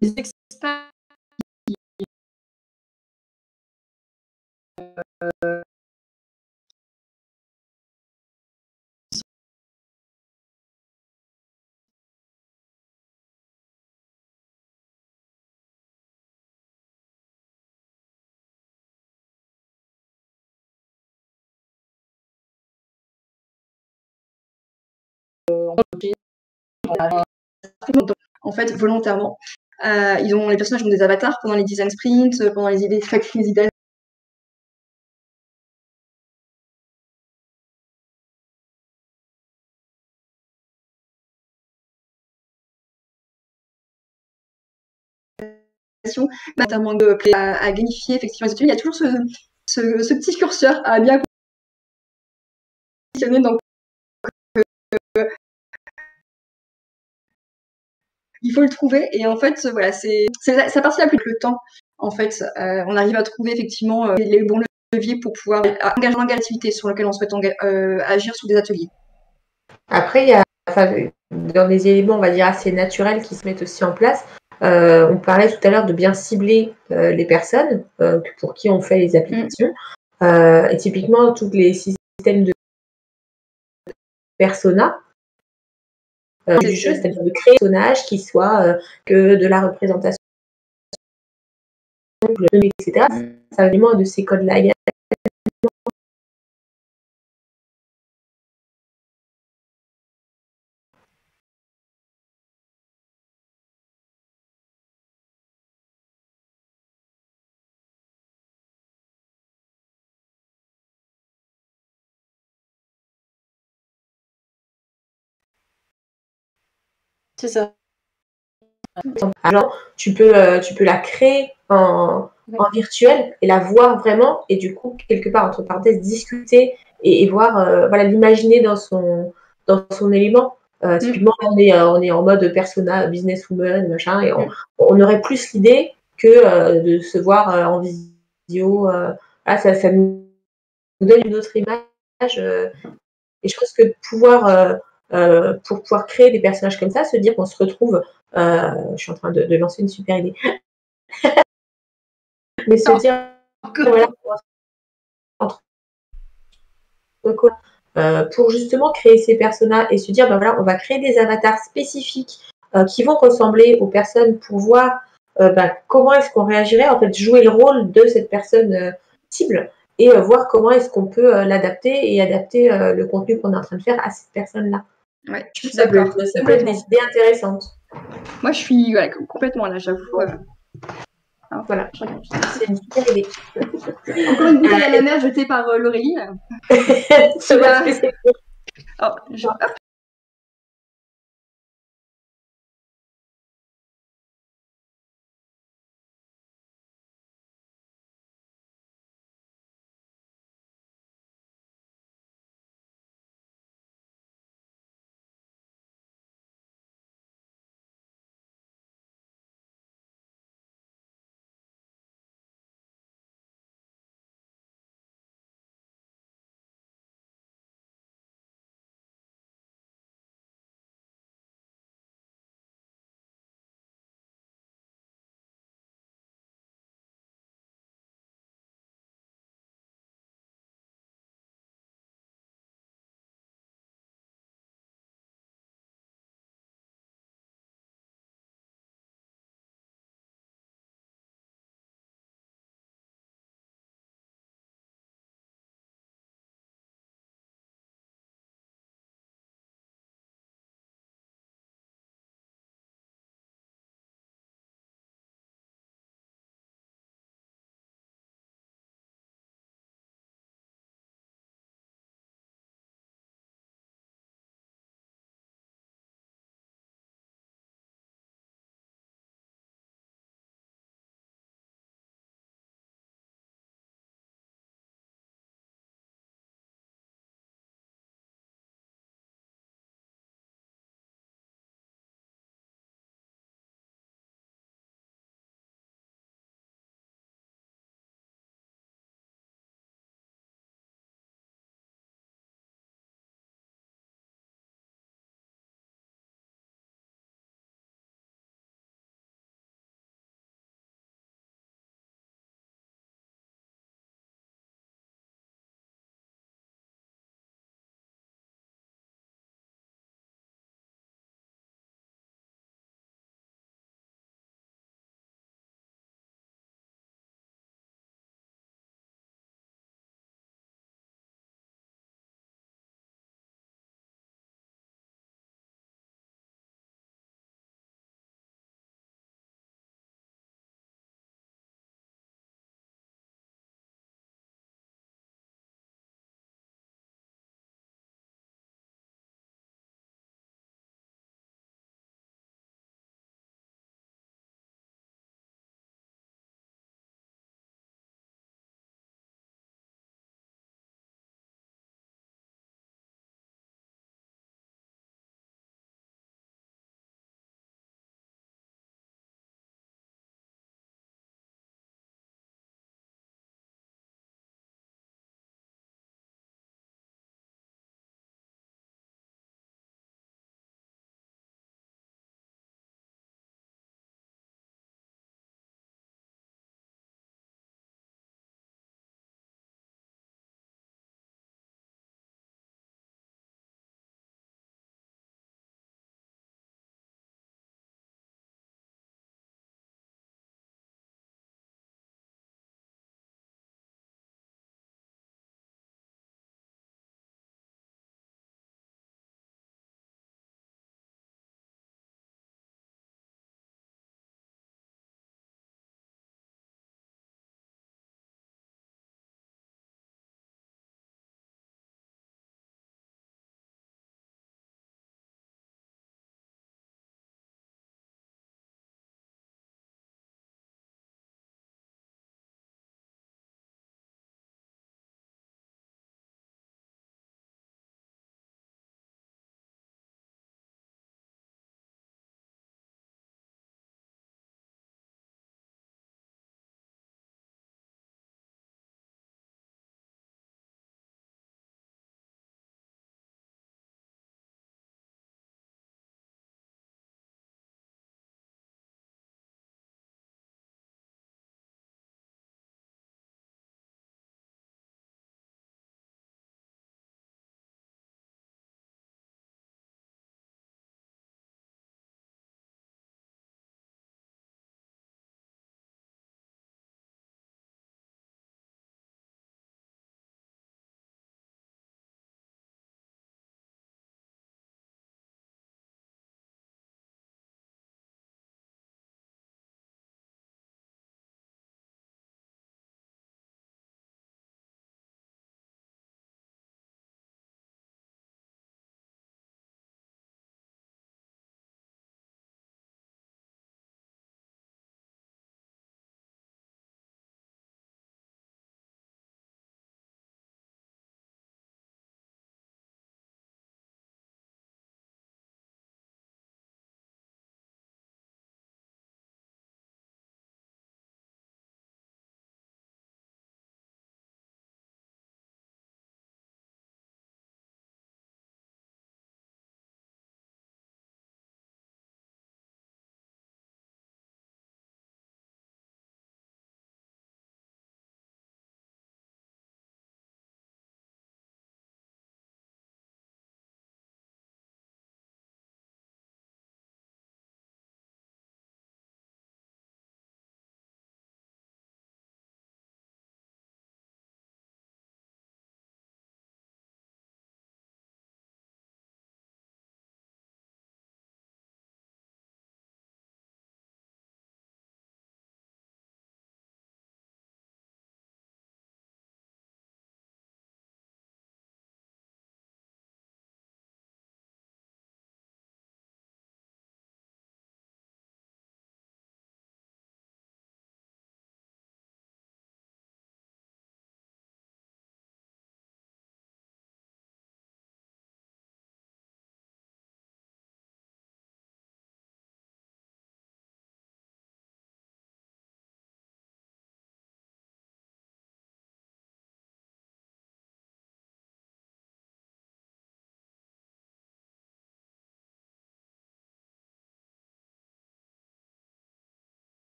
Les experts en fait, volontairement. Les personnages ont des avatars pendant les design sprints, pendant les idées. Notamment à gamifier effectivement les ateliers. Il y a toujours ce petit curseur à bien positionner. Donc, il faut le trouver. Et en fait, voilà, ça participe plus le temps. En fait, on arrive à trouver effectivement les bons leviers pour pouvoir engager l'activité sur laquelle on souhaite agir sur des ateliers. Après, il y a dans des éléments, on va dire, assez naturels qui se mettent aussi en place. On parlait tout à l'heure de bien cibler les personnes pour qui on fait les applications. Et typiquement, tous les systèmes de persona du jeu, c'est-à-dire de créer un personnage qui soit que de la représentation, etc. Ça va vraiment de ces codes-là. C'est ça. Alors, tu peux la créer en virtuel et la voir vraiment, et du coup, quelque part, entre parenthèses, discuter et voir, voilà, l'imaginer dans son élément. Typiquement, on est en mode persona, businesswoman, machin, et on aurait plus l'idée que de se voir en visio. Ça nous donne une autre image. Et je pense que pour pouvoir créer des personnages comme ça, se dire qu'on se retrouve, je suis en train de lancer une super idée, mais se dire, voilà, entre quoi, pour justement créer ces personnages et se dire, ben voilà, on va créer des avatars spécifiques qui vont ressembler aux personnes pour voir comment est-ce qu'on réagirait, en fait, jouer le rôle de cette personne cible et voir comment est-ce qu'on peut l'adapter et adapter le contenu qu'on est en train de faire à cette personne-là. Ouais, je suis Ça peut d'accord. être des idées intéressantes. Moi, je suis complètement là, j'avoue. Voilà, c'est une super idée. Encore une bouteille à la mer jetée par Laureline. Ça va, c'est hop,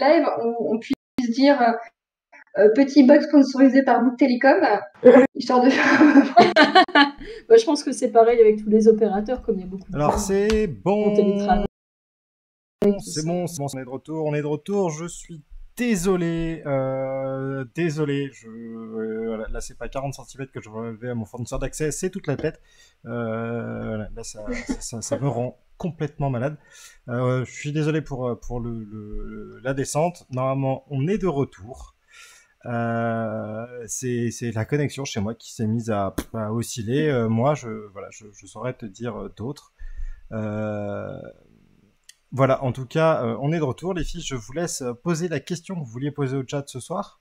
live, on puisse dire petit bug sponsorisé par Bouygues Télécom, histoire de Bah, je pense que c'est pareil avec tous les opérateurs, comme il y a beaucoup de Alors c'est bon, télétravail. c'est bon, on est de retour, je suis désolé, désolé, voilà, là c'est pas 40 cm que je vais relever à mon fournisseur d'accès, c'est toute la tête, voilà, là ça me rend complètement malade, je suis désolé pour la descente, normalement on est de retour, c'est la connexion chez moi qui s'est mise à osciller, moi je saurais te dire d'autres, voilà, en tout cas, on est de retour. Les filles, je vous laisse poser la question que vous vouliez poser au chat ce soir.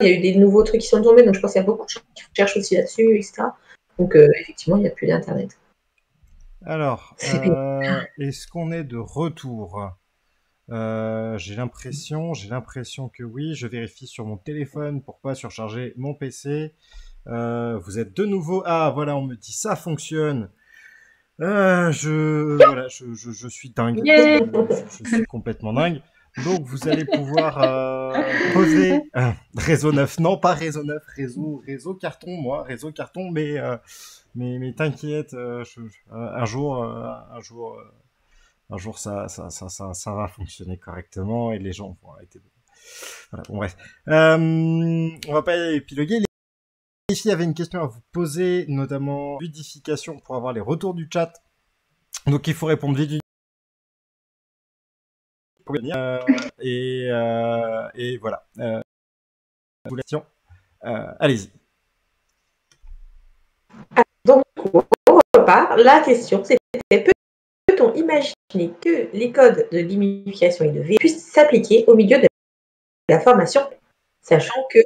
Il y a eu des nouveaux trucs qui sont tombés, donc je pense qu'il y a beaucoup de gens qui cherchent aussi là-dessus, etc. Donc effectivement, il n'y a plus d'Internet. Alors, est-ce qu'on est de retour? J'ai l'impression que oui. Je vérifie sur mon téléphone pour pas surcharger mon PC. Vous êtes de nouveau. Ah, voilà, on me dit ça fonctionne. Voilà, je suis dingue. Yeah. Je suis complètement dingue. Donc, vous allez pouvoir poser réseau neuf. Non, pas réseau neuf, réseau carton, moi, réseau carton, mais t'inquiète, un jour, ça va fonctionner correctement et les gens vont arrêter. Voilà, bon, bref. On va pas épiloguer. Les filles avaient une question à vous poser, notamment ludification pour avoir les retours du chat. Donc, il faut répondre vite. Et voilà. Allez-y. Donc, on repart. La question, c'était peut-on imaginer que les codes de gamification et de V puissent s'appliquer au milieu de la formation, sachant que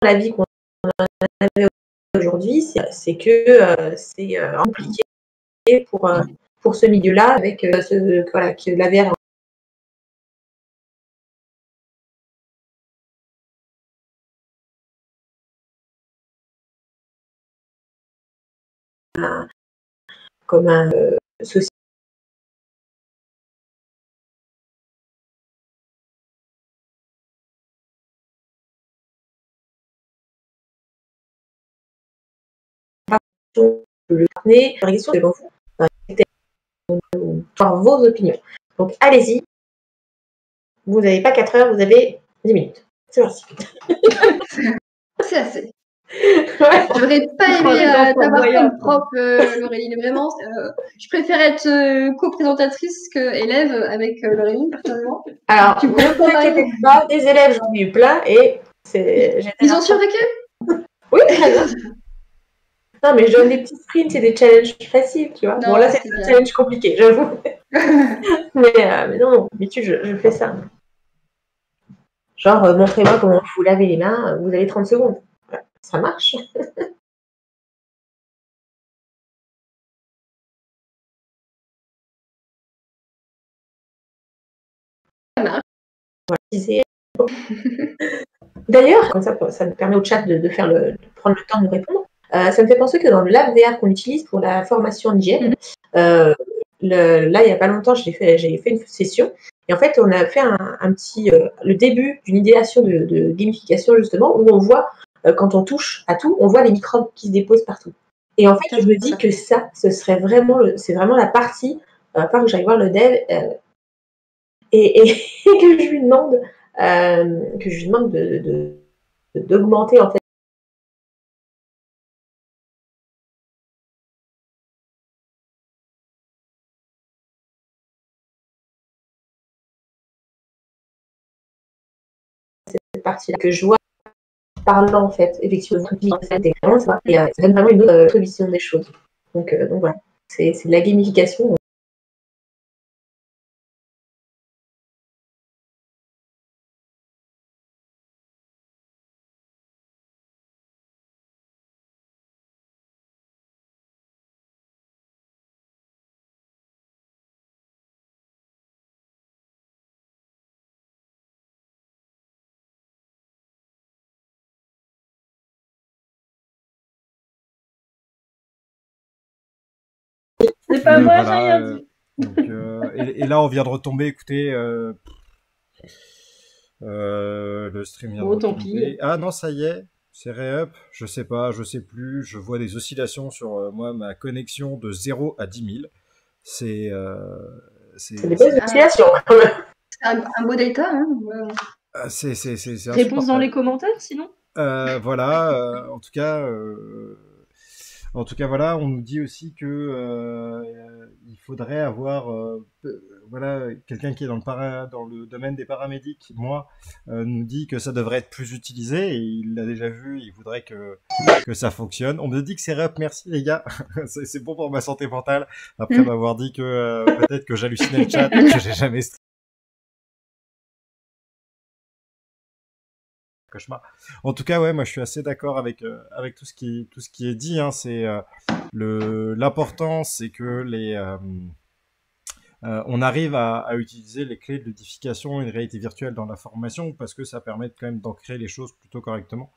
la vie qu'on avait aujourd'hui, c'est que c'est compliqué pour ce milieu-là avec que la VR comme un social. Le carnet, la question devant vous, vos opinions. Donc, allez-y. Vous n'avez pas 4 heures, vous avez 10 minutes. C'est parti. C'est assez. Ouais. J'aurais pas aimé t'avoir comme prof, Laureline. Vraiment, je préfère être co-présentatrice que élève avec Laureline, personnellement. Alors, tu peux pas des élèves, j'en ai eu plein et ils ont survécu. Oui, non, mais je donne des petits sprints et des challenges faciles, tu vois. Non, bon, là, c'est un challenge compliqué, j'avoue. mais non, d'habitude, je fais ça. Genre, montrez-moi comment vous lavez les mains, vous avez 30 secondes. Voilà, ça marche. Ça marche. D'ailleurs, comme ça me permet au chat de prendre le temps de nous répondre. Ça me fait penser que dans le lab VR qu'on utilise pour la formation en hygiène, là, il n'y a pas longtemps, j'ai fait une session. Et en fait, on a fait un petit le début d'une idéation de gamification, justement, où on voit, quand on touche à tout, on voit les microbes qui se déposent partout. Et en fait, je me dis que ça, c'est vraiment la partie, à part que j'aille voir le dev, et que je lui demande d'augmenter, en fait, cette partie-là, que je vois parlant, en fait, effectivement, et ça donne vraiment une autre vision des choses. Donc voilà, c'est de la gamification. C'est pas moi, j'ai rien dit. Donc, et là, on vient de retomber. Écoutez, le stream vient de retomber. Ah non, ça y est, c'est re-up. Je sais pas, je sais plus. Je vois des oscillations sur moi, ma connexion de 0 à 10 000. C'est des belles oscillations, quand même. C'est un beau delta, hein. C'est réponse dans les commentaires, sinon. Voilà, en tout cas, voilà, on nous dit aussi que il faudrait avoir, voilà, quelqu'un qui est dans le domaine des paramédics, moi, nous dit que ça devrait être plus utilisé et il l'a déjà vu, il voudrait que ça fonctionne. On me dit que c'est rep, merci les gars, c'est bon pour ma santé mentale. Après m'avoir dit que peut-être que j'hallucinais le chat, que j'ai jamais cauchemar. En tout cas, ouais, moi je suis assez d'accord avec tout ce qui est dit. Hein. C'est l'important, c'est que on arrive à utiliser les clés de ludification et de réalité virtuelle dans la formation parce que ça permet quand même d'ancrer les choses plutôt correctement.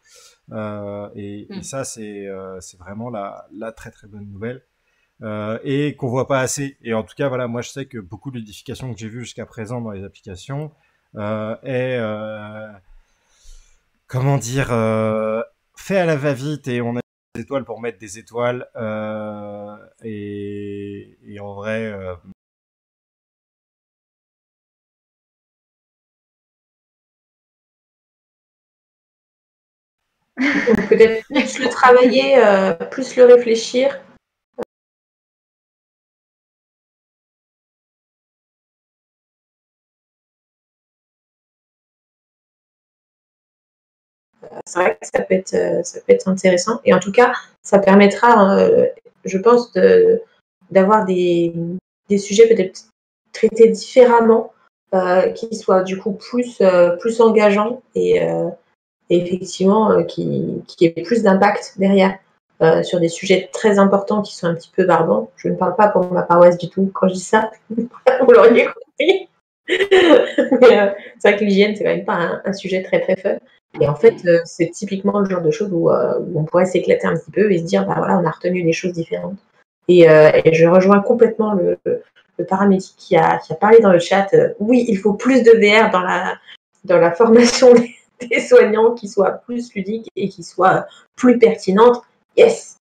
Et ça, c'est vraiment la très très bonne nouvelle. et qu'on voit pas assez. Et en tout cas, voilà, moi je sais que beaucoup de modifications que j'ai vues jusqu'à présent dans les applications est comment dire fait à la va-vite et on a des étoiles pour mettre des étoiles et en vrai Donc peut-être plus le travailler, plus le réfléchir. C'est vrai que ça peut être intéressant. Et en tout cas, ça permettra, je pense, d'avoir des sujets peut-être traités différemment, qui soient du coup plus engageants et effectivement qui aient plus d'impact derrière sur des sujets très importants qui sont un petit peu barbants. Je ne parle pas pour ma paroisse du tout quand je dis ça, vous l'auriez compris. Mais c'est vrai que l'hygiène, c'est quand même pas un sujet très très fun. Et en fait, c'est typiquement le genre de choses où on pourrait s'éclater un petit peu et se dire, bah voilà, on a retenu des choses différentes. Et je rejoins complètement le paramédic qui a parlé dans le chat. Oui, il faut plus de VR dans la formation des soignants, qui soit plus ludique et qui soit plus pertinente. Yes!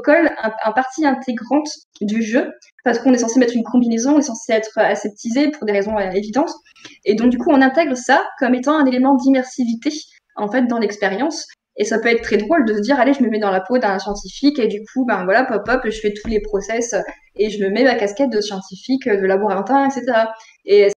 Un partie intégrante du jeu, parce qu'on est censé mettre une combinaison, on est censé être aseptisé pour des raisons évidentes. Et donc, du coup, on intègre ça comme étant un élément d'immersivité, en fait, dans l'expérience. Et ça peut être très drôle de se dire, allez, je me mets dans la peau d'un scientifique, et du coup, ben voilà, pop-up, je fais tous les process, et je me mets ma casquette de scientifique, de laborantin, etc. Et